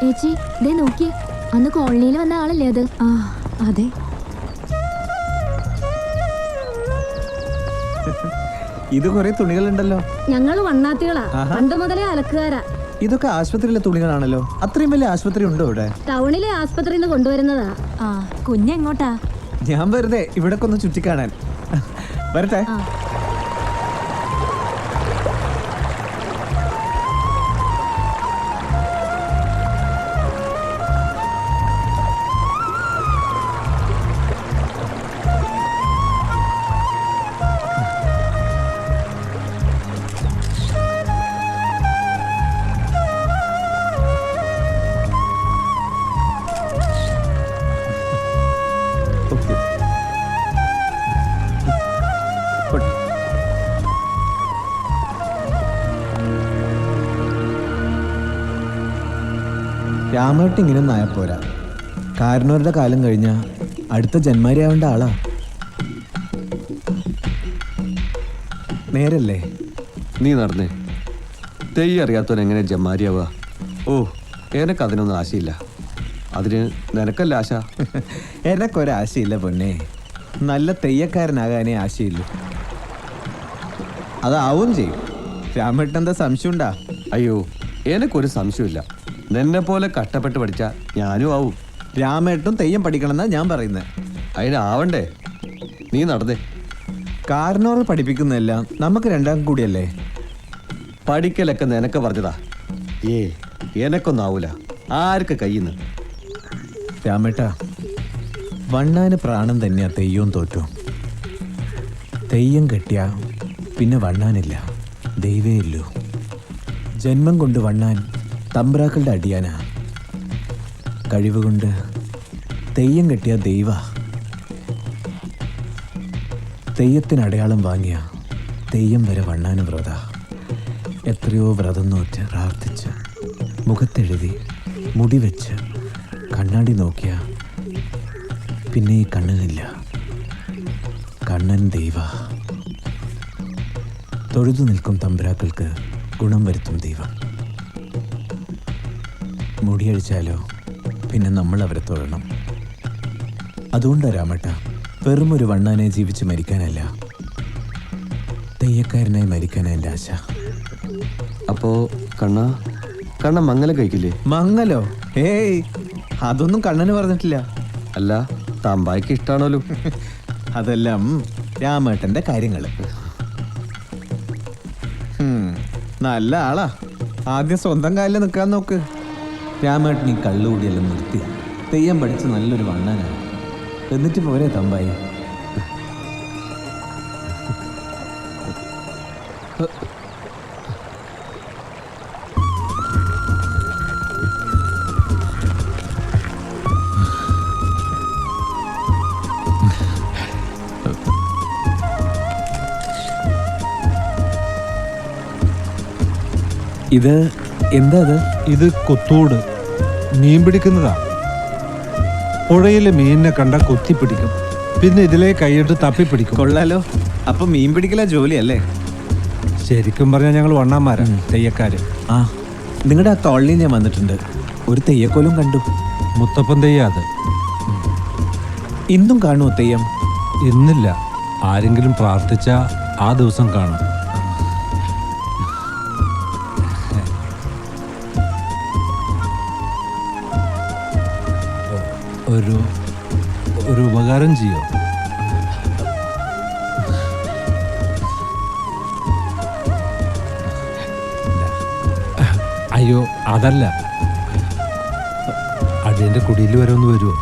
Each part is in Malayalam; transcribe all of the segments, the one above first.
ചേച്ചി ദേ നോക്കിയേ, അന്ന് കോളനിയിൽ വന്ന ആളല്ലേ അത്? ആ അതെ. ഇത് കുറെ തുണികളുണ്ടല്ലോ. ഞങ്ങള് വണ്ണാത്തികളാ, പണ്ട് മുതലേ അലക്കുകാരാ. ഇതൊക്കെ ആശുപത്രിയിലെ തുണികളാണല്ലോ. അത്രയും വലിയ ആശുപത്രി ഉണ്ടോ ഇവിടെ? ടൗണിലെ ആസ്പത്രിയിൽ നിന്ന് കൊണ്ടുവരുന്നതാ. ആ കുഞ്ഞെങ്ങോട്ടാ? ഞാൻ വെറുതെ ഇവിടൊക്കെ ഒന്ന് ചുറ്റിക്കാണാൻ. വരട്ടെ. രാമേട്ട് ഇങ്ങനെയൊന്നും ആയാൽ പോരാ. കാരണവരുടെ കാലം കഴിഞ്ഞ അടുത്ത ജന്മാരിയാവേണ്ട ആളാ. നേരല്ലേ? നീ നടന്നേ. തെയ്യം അറിയാത്തവൻ എങ്ങനെ ജന്മാരിയാവുക? ഓ, എനക്ക് അതിനൊന്നും ആശയില്ല. അതിന് നിനക്കല്ല ആശ. എനക്കൊരാശയില്ല പൊന്നെ. നല്ല തെയ്യക്കാരനാകാനേ ആശയില്ലു. അതാവും ചെയ്യും. രാമേട്ടെന്താ സംശയമുണ്ടാ? അയ്യോ, എനക്കൊരു സംശയമില്ല. നിന്നെ പോലെ കഷ്ടപ്പെട്ട് പഠിച്ച ഞാനും ആവും. രാമേട്ടും തെയ്യം പഠിക്കണമെന്നാ ഞാൻ പറയുന്നത്. അതിനാവണ്ടേ? നീ നടന്നേ. കാരണവർ പഠിപ്പിക്കുന്നതെല്ലാം നമുക്ക് രണ്ടാം കൂടിയല്ലേ. പഠിക്കലൊക്കെ നിനക്ക് പറഞ്ഞതാ. എനക്കൊന്നും ആവൂല. ആർക്ക് കയ്യിന്ന്? രാമേട്ടാ, വണ്ണാന് പ്രാണം തന്നെയാ തെയ്യവും തോറ്റും. തെയ്യം കെട്ടിയ പിന്നെ വണ്ണാനില്ല, ദൈവേ ഇല്ലു. ജന്മം കൊണ്ട് വണ്ണാൻ തമ്പ്രാക്കളുടെ അടിയാനാ. കഴിവ് കൊണ്ട് തെയ്യം കെട്ടിയ ദൈവ. തെയ്യത്തിന് അടയാളം വാങ്ങിയ തെയ്യം വരെ വണ്ണാന് വ്രത. എത്രയോ വ്രതം നോറ്റ് പ്രാർത്ഥിച്ച് മുഖത്തെഴുതി മുടി വെച്ച് കണ്ണാടി നോക്കിയ പിന്നെ ഈ കണ്ണനില്ല. കണ്ണൻ ദൈവ. തൊഴുതു നിൽക്കും തമ്പുരാക്കൾക്ക് ഗുണം വരുത്തും ദൈവം. മുടിയഴിച്ചാലോ പിന്നെ നമ്മൾ അവരെ തൊഴണം. അതുകൊണ്ടാ രാമേട്ട, വെറും ഒരു വണ്ണാനെ ജീവിച്ച് മരിക്കാനല്ല, തെയ്യക്കാരനായി മരിക്കാനാ എൻ്റെ ആശ. അപ്പോ കണ്ണ മംഗലം കഴിക്കില്ലേ? മംഗലോ? ഏയ്, അതൊന്നും കണ്ണന് പറഞ്ഞിട്ടില്ല. അല്ല, തമ്പായിക്ക് ഇഷ്ടാണല്ലോ. അതെല്ലാം രാമേട്ടന്റെ കാര്യങ്ങള്. നല്ല ആളാ. ആദ്യം സ്വന്തം കാലിൽ നിൽക്കാൻ നോക്ക്. രാമേട്ടൻ ഈ കള്ളുകൂടിയെല്ലാം നിർത്തി തെയ്യം പഠിച്ച് നല്ലൊരു വണ്ണാനാണ്. എന്നിട്ട് പോരെ തമ്പായി? ഇത് എന്താ? ഇത് കൊത്തൂട്, മീൻ പിടിക്കുന്നതാ. പുഴയിലെ മീനിനെ കണ്ട കൊത്തിപ്പിടിക്കും, പിന്നെ ഇതിലെ കൈയിട്ട് തപ്പിപ്പിടിക്കും. കൊള്ളാലോ. അപ്പൊ മീൻ പിടിക്കല ജോലിയല്ലേ? ശരിക്കും പറഞ്ഞാൽ ഞങ്ങൾ വണ്ണാന്മാരാ, തെയ്യക്കാര്. ആ, നിങ്ങളുടെ ആ കോളനി ഞാൻ വന്നിട്ടുണ്ട്. ഒരു തെയ്യക്കോലും കണ്ടു. മുത്തപ്പൻ തെയ്യ അത്. ഇന്നും കാണുമോ തെയ്യം? ഇന്നില്ല, ആരെങ്കിലും പ്രാർത്ഥിച്ച ആ ദിവസം കാണും. ഒരു ഉപകാരം ചെയ്യോ? അയ്യോ, അതല്ല, അടിയന്റെ കുടിയിൽ വരെ ഒന്ന് വരുമോ?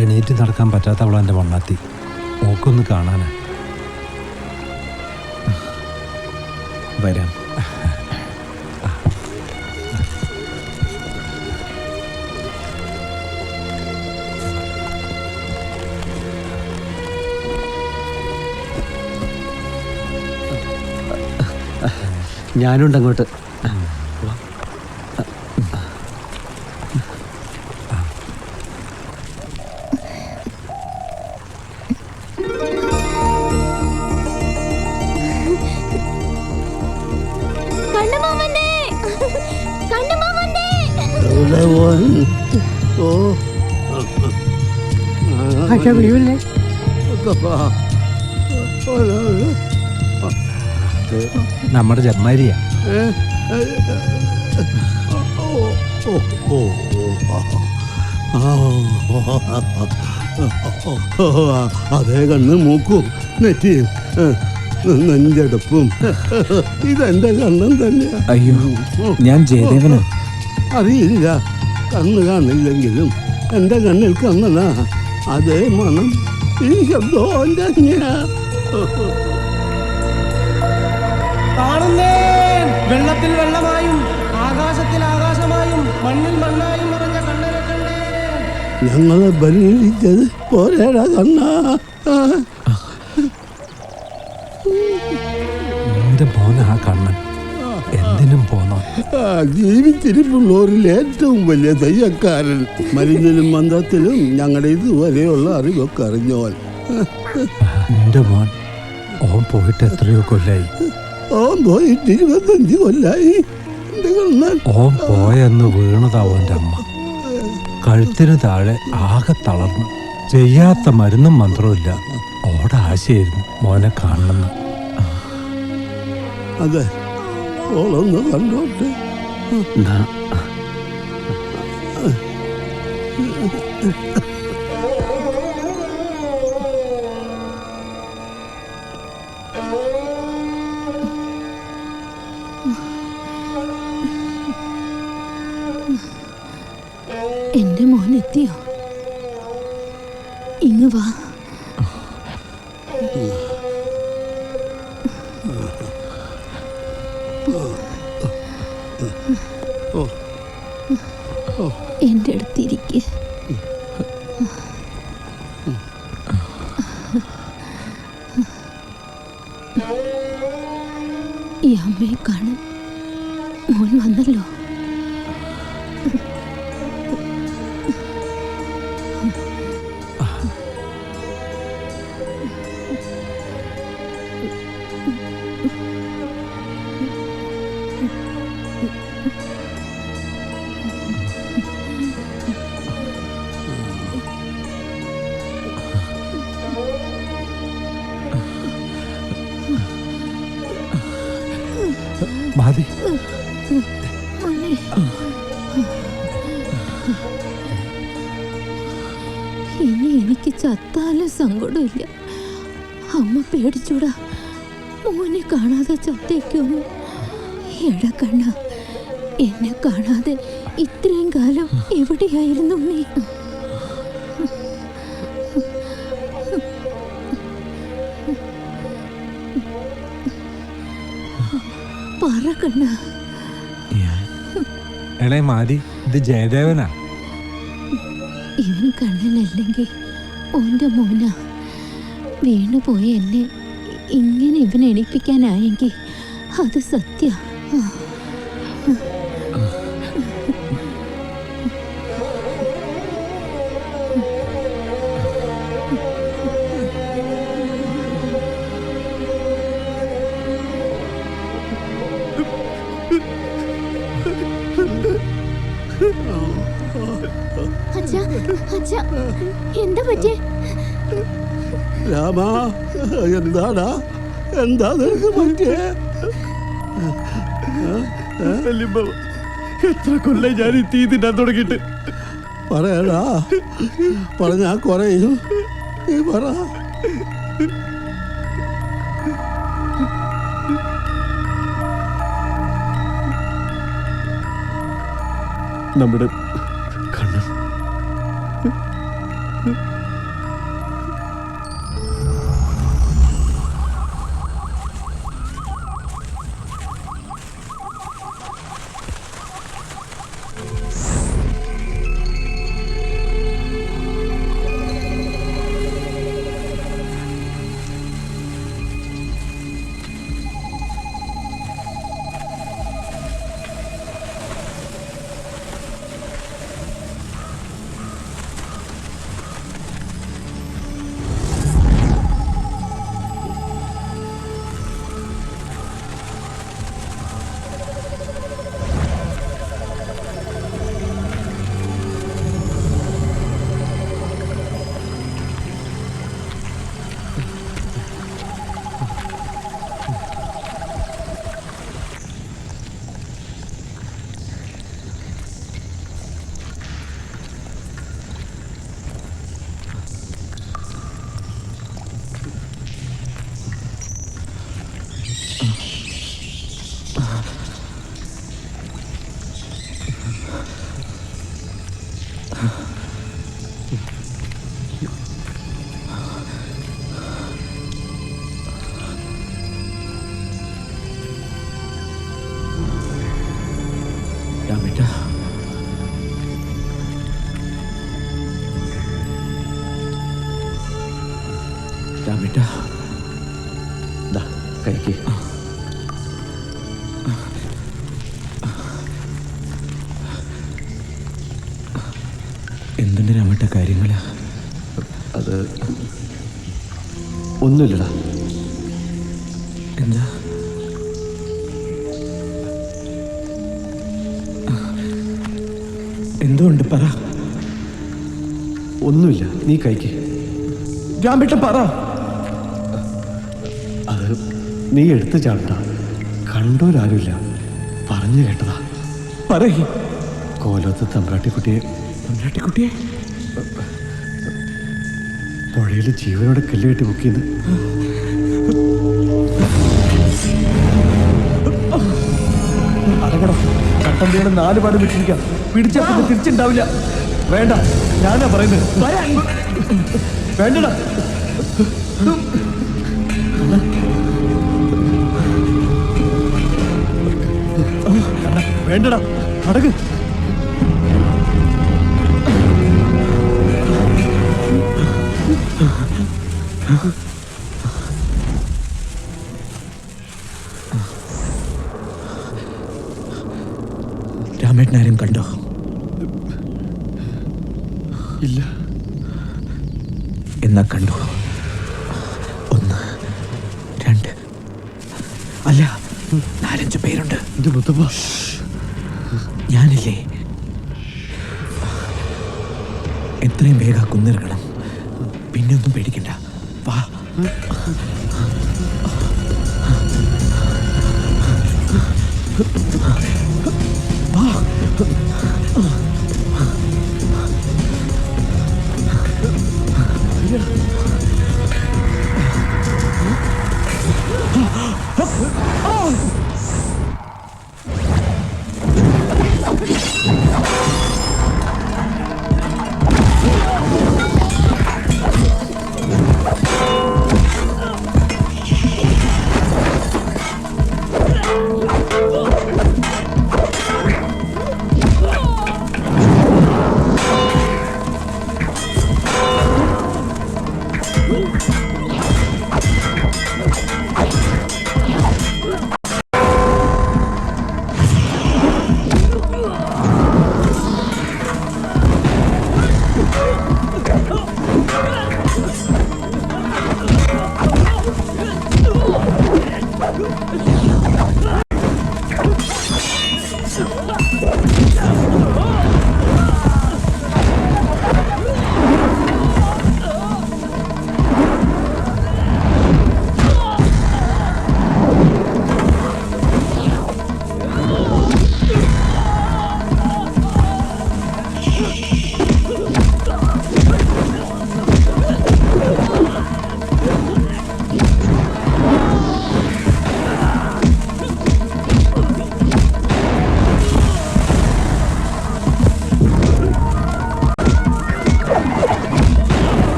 എണീറ്റ് നടക്കാൻ പറ്റാത്തവളാ എൻ്റെ വണ്ണാത്തി. നോക്കൊന്ന് കാണാനാ. വരാം. ഞാനുണ്ട് അങ്ങോട്ട്. കണ്ണമാമന്റെ നമ്മുടെ ജമ്മാരിയാ. അതേ കണ്ണ് മൂക്കും നെറ്റിയും നെഞ്ചെടുപ്പും ഇതെന്റെ കണ്ണും തന്നെയാ. അയ്യോ, ഞാൻ ജയദേവനാ. അറിയില്ല, കണ്ണ് കാണില്ലെങ്കിലും എന്റെ കണ്ണിൽ കണ്ണനാ. അതേ മണം, ഈ ശബ്ദവും തന്നെയാ. കാണുന്നേ വെള്ളത്തിൽ വെള്ളമായും ആകാശത്തിൽ ആകാശമായും മണ്ണിൽ മണ്ണായും നിറഞ്ഞ കണ്ണനെ കണ്ടേ. ഞങ്ങളെ ബലിയിച്ചത് പോരേടാ കണ്ണാ. എന്റെ മോൻ ആ കണ്ണൻ എന്തിനും പോന്നോ. ജീവിച്ചിരിപ്പുള്ളവരിൽ ഏറ്റവും വലിയ തെയ്യക്കാരൻ. മരുന്നിലും മന്ത്രത്തിലും ഞങ്ങളുടെ ഇതുവരെയുള്ള അറിവൊക്കെ അറിഞ്ഞോൻ. എന്റെ മോൻ ഓൻ പോയിട്ട് എത്രയോ കൊല്ലായി. ഓൻ പോയിട്ട് 25 കൊല്ലായി. ഓൻ പോയെന്ന് വീണതാ ഓൻ്റെ അമ്മ. കഴുത്തിന് താഴെ ആകെ തളർന്നു. ചെയ്യാത്ത മരുന്നും മന്ത്രവും ഇല്ല. ഓടെ ആശയായിരുന്നു മോനെ കാണണമെന്ന്. അതെ, ഓളൊന്ന് കണ്ടോട്ടെ. എന്റെ മോൻ എത്തിയോ? ഇങ്ങ് വാ. എന്റെ അടുത്തിരിക്കെ. ഈ അമ്മയെ കാണാൻ മോൻ വന്നല്ലോ. മതി. ഇനി എനിക്ക് ചത്താലും സങ്കടമില്ല. അമ്മ പേടിച്ചൂടാ, മോനെ കാണാതെ ചത്തേക്കൊന്നു. എടക്കണ്ണ, എന്നെ കാണാതെ ഇത്രയും കാലം എവിടെയായിരുന്നു നീ? പറ കണ്ണ. എടേ മാതി, ഇത് ജയദേവനാ. ഇവൻ കണ്ണനല്ലെങ്കിൽ ഓൻ്റെ മോനാ. വീണുപോയി എന്നെ ഇങ്ങനെ ഇവൻ എണീപ്പിക്കാനായെങ്കിൽ അത് സത്യ. എന്താ പറ്റിയേ? രാമാ, എന്താടാ? എന്താ നിനക്ക് പറ്റിയേ? എത്ര കൊല്ലം ഞാൻ ഈ തീ തിന്നാൻ തുടങ്ങിയിട്ട്. പറയടാ, പറഞ്ഞാ കുറയും. നീ പറ. നമ്മുടെ കണ്ണൻ രാമേട്ട കഴിക്ക്. എന്തുണ്ട് രാമേട്ട കാര്യങ്ങള്? അത് ഒന്നുമില്ലടാ. എന്താ? എന്തുകൊണ്ട് പറ. ഒന്നുമില്ല, നീ കഴിക്ക്. രാമേട്ട പറ. അത് നീ എടുത്തു ചാടണ്ട. കണ്ടോരാരുമില്ല, പറഞ്ഞു കേട്ടതാ. പറയ്. കോലത്ത് തമ്പ്രാട്ടിക്കുട്ടിയെ പുഴയിൽ ജീവനോടെ കല്ലുകെട്ടി മുക്കിയത്. അടങ്ങണം. ചട്ടം വീണ് 4 പാട് വിട്ടിരിക്കാം. പിടിച്ചാൽ പിന്നെ തിരിച്ചുണ്ടാവില്ല. വേണ്ട, ഞാനാ പറയുന്നത്. വേണ്ടടാ. വേണ്ടടാ, അടക്ക്. രാമേട്ടനാരും കണ്ടോ? ഇല്ല. എന്നാ കണ്ടു. 1 2 അല്ല 4-5 പേരുണ്ട്. എന്റെ മുത്തപ്പ, ഞാനില്ലേ? എത്രയും വേഗം കുന്നിറങ്ങണം. പിന്നെ ഒന്നും പേടിക്കണ്ട. വാ.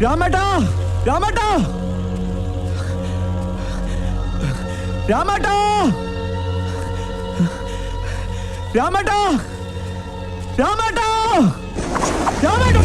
രാമേട്ടാ, രാമേട്ടാ, രാമേട്ടാ, രാമേട്ടാ, രാമേട്ടാ, രാമേട്ടാ.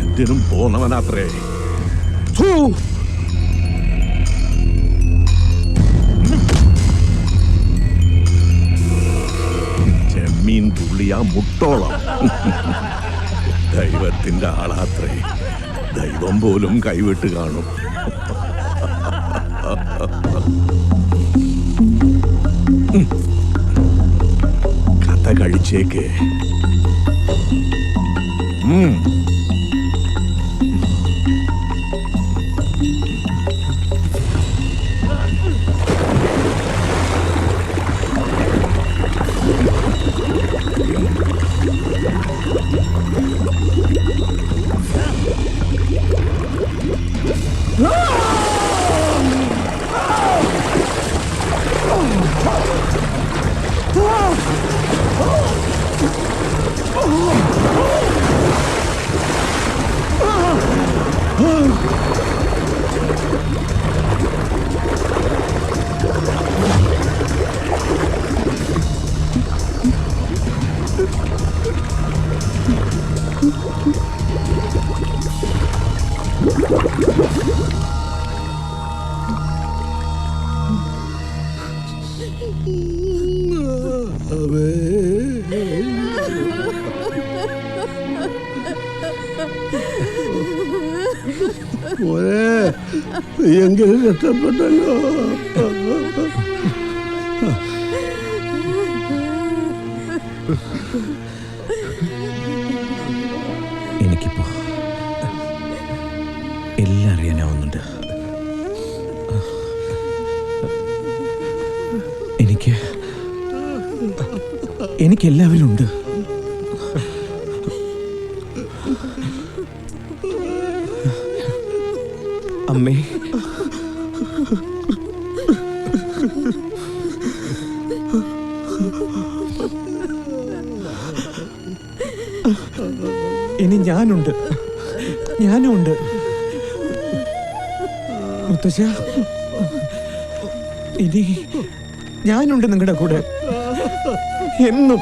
എന്തിനും പോന്നവനാത്രേ. ഥൂ. ചെമ്മീൻ തുള്ളിയാ മുട്ടോളം. ദൈവത്തിന്റെ ആളാത്രേ. ദൈവം പോലും കൈവിട്ട് കാണും. കഥ കഴിച്ചേക്ക്. എങ്കിലും രക്ഷപ്പെട്ടല്ലോ. എനിക്കിപ്പോ എല്ലാം അറിയാനാവുന്നുണ്ട്. എനിക്കെല്ലാവരും ഉണ്ട്. അമ്മേ, ഇനി ഞാനുണ്ട്. മുത്തശ്ശ, ഇനി ഞാനുണ്ട് നിങ്ങളുടെ കൂടെ എന്നും.